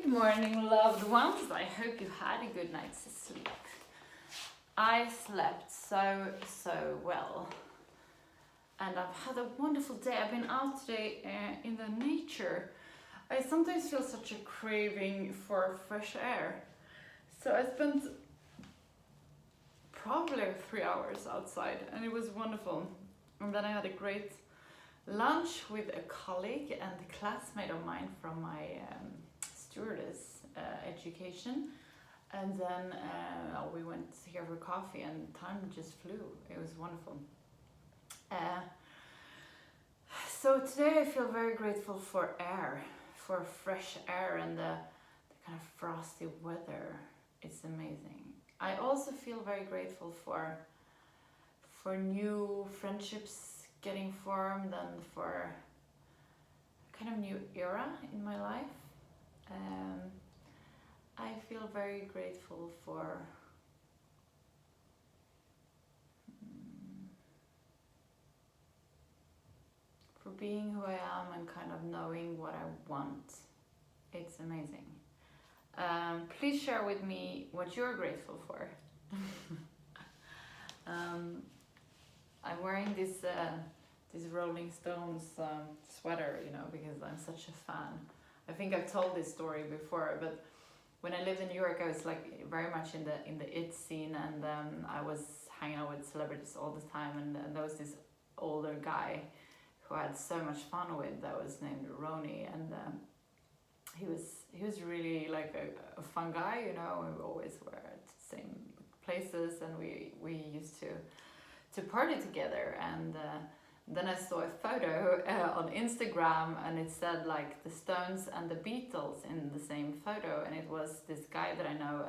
Good morning, loved ones. I hope you had a good night's sleep. I slept so well. And I've had a wonderful day. I've been out today in the nature. I sometimes feel such a craving for fresh air. So I spent probably 3 hours outside and it was wonderful. And then I had a great lunch with a colleague and a classmate of mine from my stewardess education. And then we went here for coffee and time just flew. It was wonderful. So today I feel very grateful for air, for fresh air and the kind of frosty weather. It's amazing. I also feel very grateful for new friendships getting formed and for a kind of new era in my life. I feel very grateful for being who I am and kind of knowing what I want. It's amazing. Please share with me what you're grateful for. I'm wearing this Rolling Stones sweater, because I'm such a fan. I think I've told this story before, but when I lived in New York, I was like very much in the it scene, and I was hanging out with celebrities all the time, and there was this older guy who I had so much fun with that was named Ronnie, and he was really like a fun guy, we always were at the same places, and we used to party together, and then I saw a photo on Instagram, and it said like the Stones and the Beatles in the same photo, and it was this guy that I know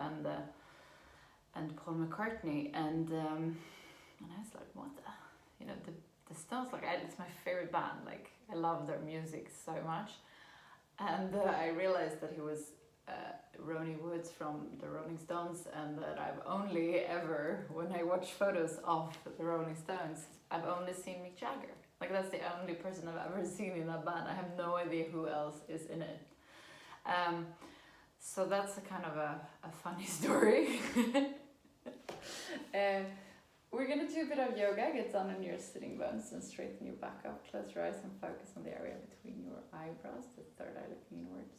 and Paul McCartney, and I was like, what the Stones, it's my favorite band, I love their music so much, and I realized that he was Ronnie Wood from the Rolling Stones, and that I've only ever, when I watch photos of the Rolling Stones, I've only seen Mick Jagger. That's the only person I've ever seen in that band. I have no idea who else is in it. So that's a kind of a funny story. We're gonna do a bit of yoga. Get down on your sitting bones and straighten your back up. Close your eyes and focus on the area between your eyebrows, the third eye looking inwards.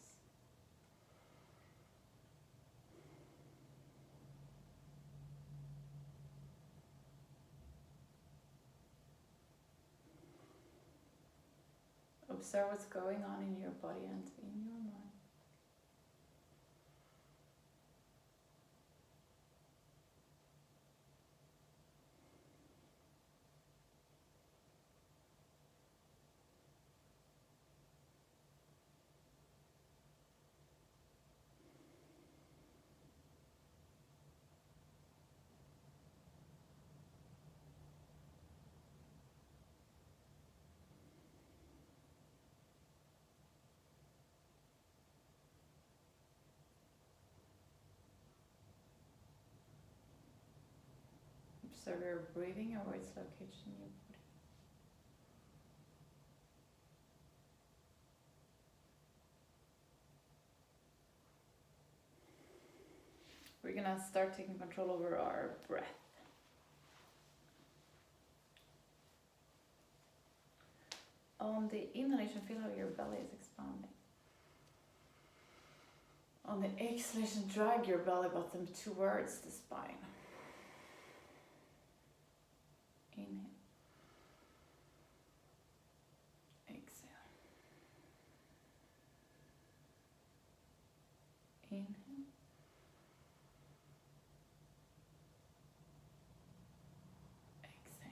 Observe what's going on in your body and in your mind. Observe your breathing and where it's located in your body. We're gonna start taking control over our breath. On the inhalation, feel how your belly is expanding. On the exhalation, drag your belly button towards the spine. Inhale. Exhale. Inhale. Exhale.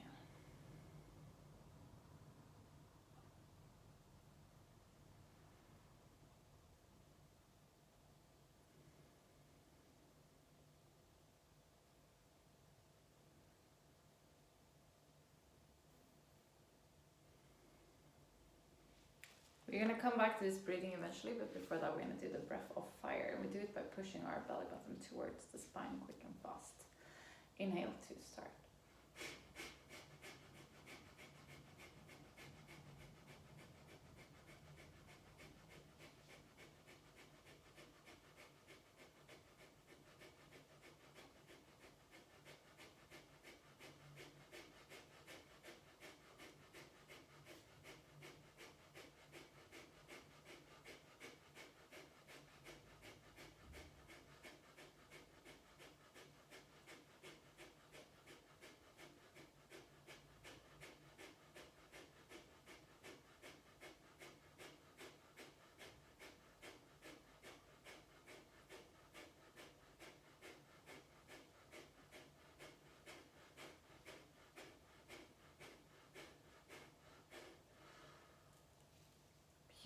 We're going to come back to this breathing eventually, but before that we're going to do the breath of fire, and we do it by pushing our belly button towards the spine quick and fast. Inhale to start.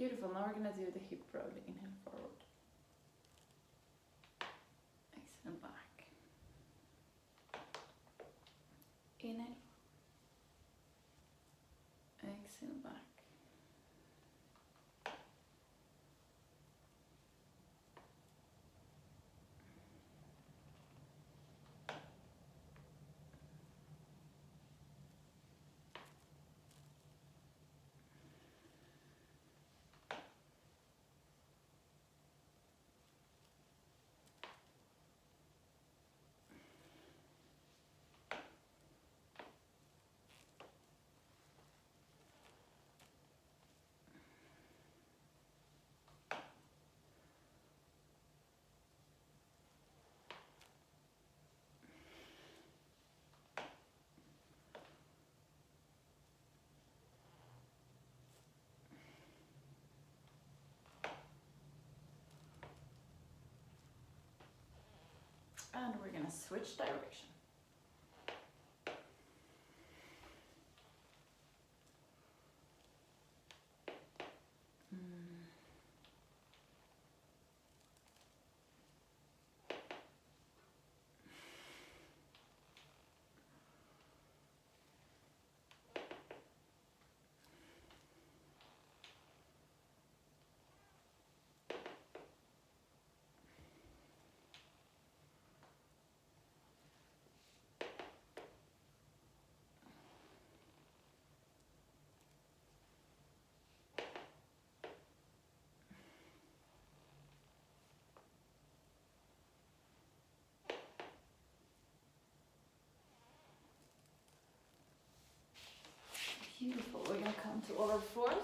Beautiful. Now we're gonna do the hip rolling. Inhale forward. Exhale back. Inhale. Exhale back. And we're gonna switch direction. Beautiful. We're gonna come to all fours.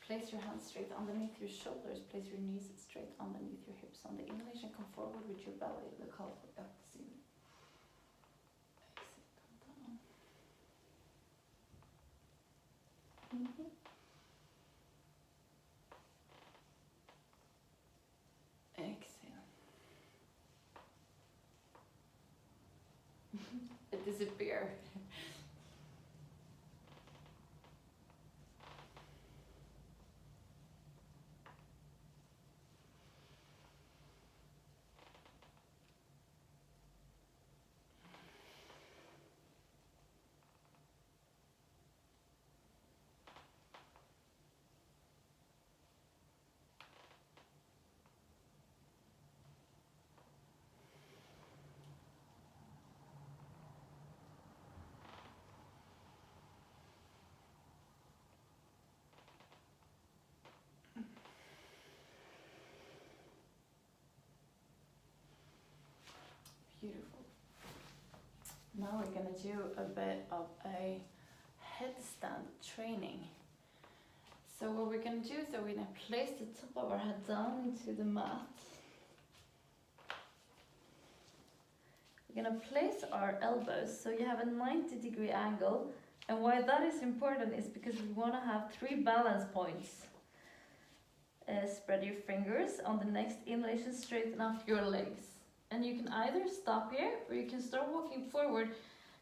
Place your hands straight underneath your shoulders. Place your knees straight underneath your hips. On the inhalation, come forward with your belly. Look halfway up the ceiling. Exhale, come down. Inhale. Exhale. It disappears. Beautiful. Now we're gonna do a bit of a headstand training. So what we're gonna do is that we're gonna place the top of our head down into the mat. We're gonna place our elbows so you have a 90-degree angle. And why that is important is because we wanna have 3 balance points. Spread your fingers on the next inhalation, straighten up your legs. And you can either stop here or you can start walking forward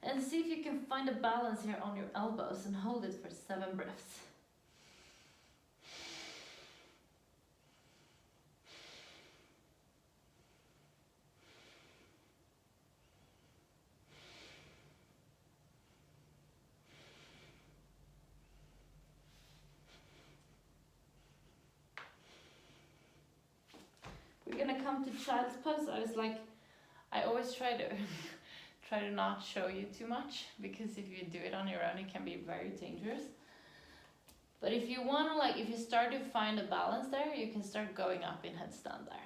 and see if you can find a balance here on your elbows and hold it for 7 breaths. We're gonna come to child's pose. I always try to not show you too much, because if you do it on your own, it can be very dangerous. But if you wanna, if you start to find a balance there, you can start going up in headstand there.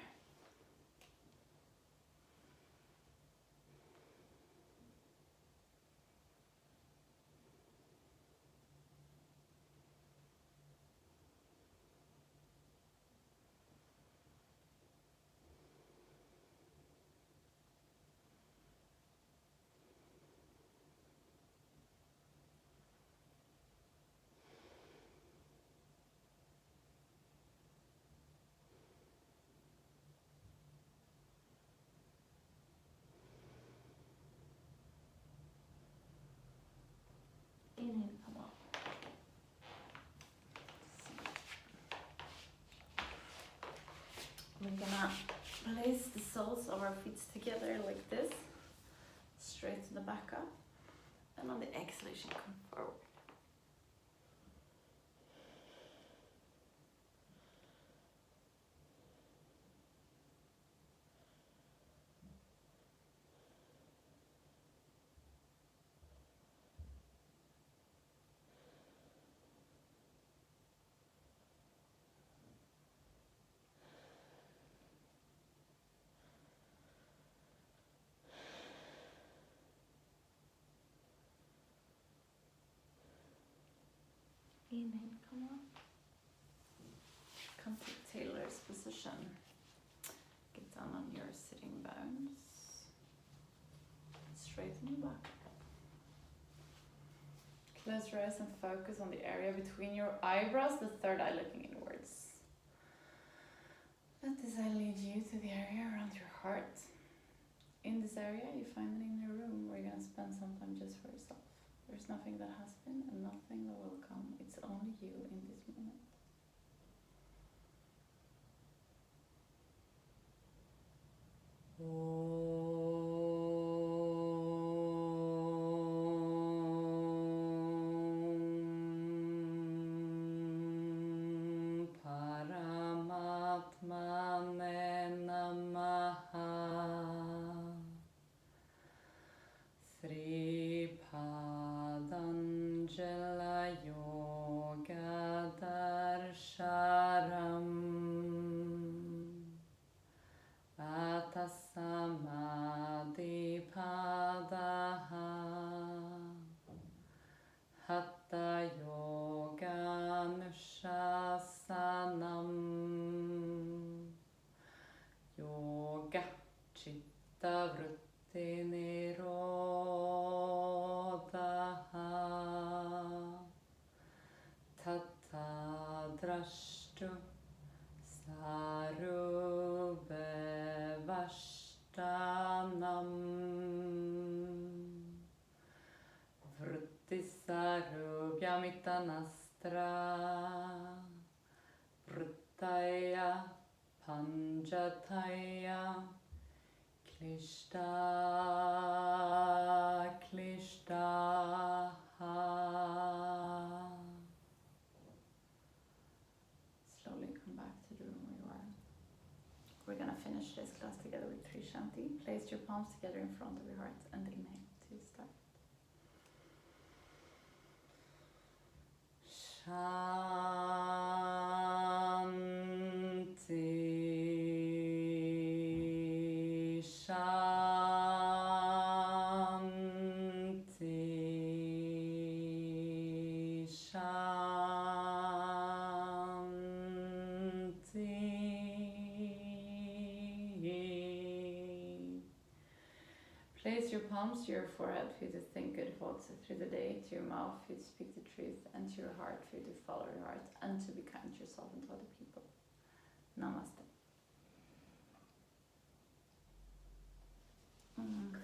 we're gonna place the soles of our feet together like this, straight to the back up, and on the exhalation come forward. Inhale, come on. Come to Taylor's position. Get down on your sitting bones. Straighten your back. Close your eyes and focus on the area between your eyebrows, the third eye looking inwards. Let this eye lead you to the area around your heart. In this area, you find an inner room where you're going to spend some time just for yourself. There's nothing that has been and nothing that will come. It's only you in this moment. Paramatmane namaha. Sri Padanjala Yoga Darsharam Atasamadhi Padaha Hatha Yoga Nushasanam Yoga Chitta Vritti Nirodha Tata Drashtu Sarubhe Vashtanam Vritti Sarubhyamitanastra Vrittaya Panjataya Klishta Klishtaha. Slowly come back to the room where you are. We're gonna finish this class together with 3 Shanti. Place your palms together in front of your heart and inhale to start. Shanti, Shanti, Shanti. Place your palms to your forehead for you to think good thoughts through the day, to your mouth for you to speak the truth, and to your heart for you to follow your heart, and to be kind to yourself and to other people. Namaste.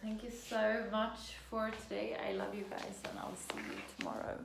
Thank you so much for today. I love you guys, and I'll see you tomorrow.